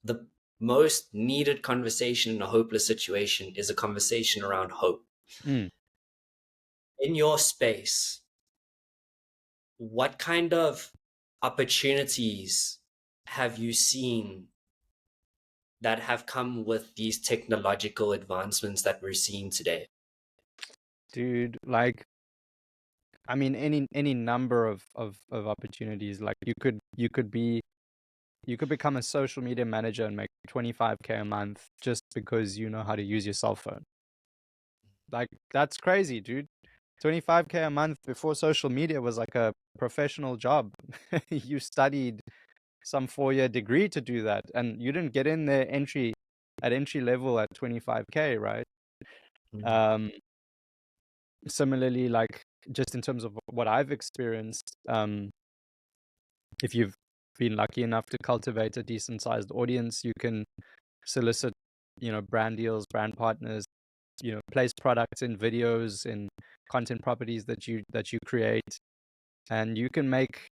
the most needed conversation in a hopeless situation is a conversation around hope. Mm. In your space, what kind of opportunities have you seen that have come with these technological advancements that we're seeing today? Dude, like, I mean, any number of opportunities. Like, you could become a social media manager and make 25K a month just because you know how to use your cell phone. Like, that's crazy, dude. 25K a month before social media was like a professional job. You studied some 4-year degree to do that, and you didn't get in there at entry level at 25K, right? Mm. Um, Similarly, like, just in terms of what I've experienced, if you've been lucky enough to cultivate a decent sized audience, you can solicit, brand deals, brand partners, place products in videos, in content properties that you create, and you can make,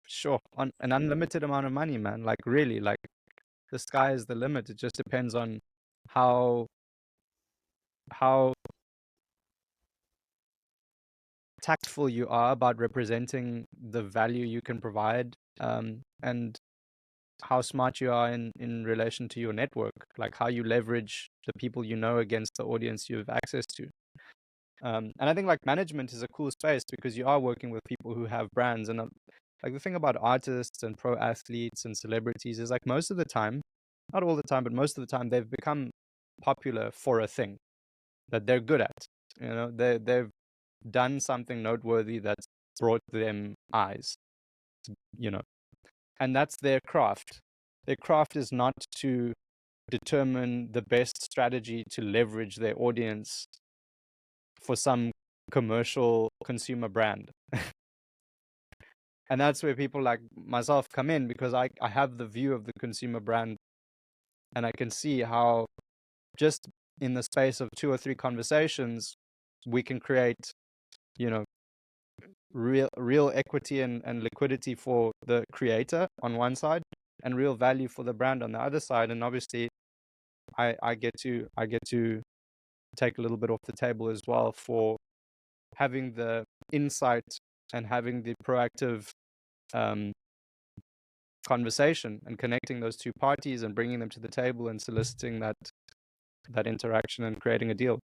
sure, on an unlimited amount of money, man. Like, really, like, the sky is the limit. It just depends on how how tactful you are about representing the value you can provide, and how smart you are in relation to your network, like how you leverage the people you know against the audience you have access to. And I think, like, management is a cool space because you are working with people who have brands. And like, the thing about artists and pro athletes and celebrities is, like, most of the time, not all the time, but most of the time, they've become popular for a thing that they're good at. They've done something noteworthy that's brought them eyes, you know, and that's their craft. Their craft is not to determine the best strategy to leverage their audience for some commercial consumer brand. And that's where people like myself come in, because I have the view of the consumer brand, and I can see how just in the space of 2 or 3 conversations, we can create, you know, real equity and liquidity for the creator on one side, and real value for the brand on the other side. And obviously, I get to take a little bit off the table as well for having the insight and having the proactive um, conversation and connecting those two parties and bringing them to the table and soliciting that interaction and creating a deal.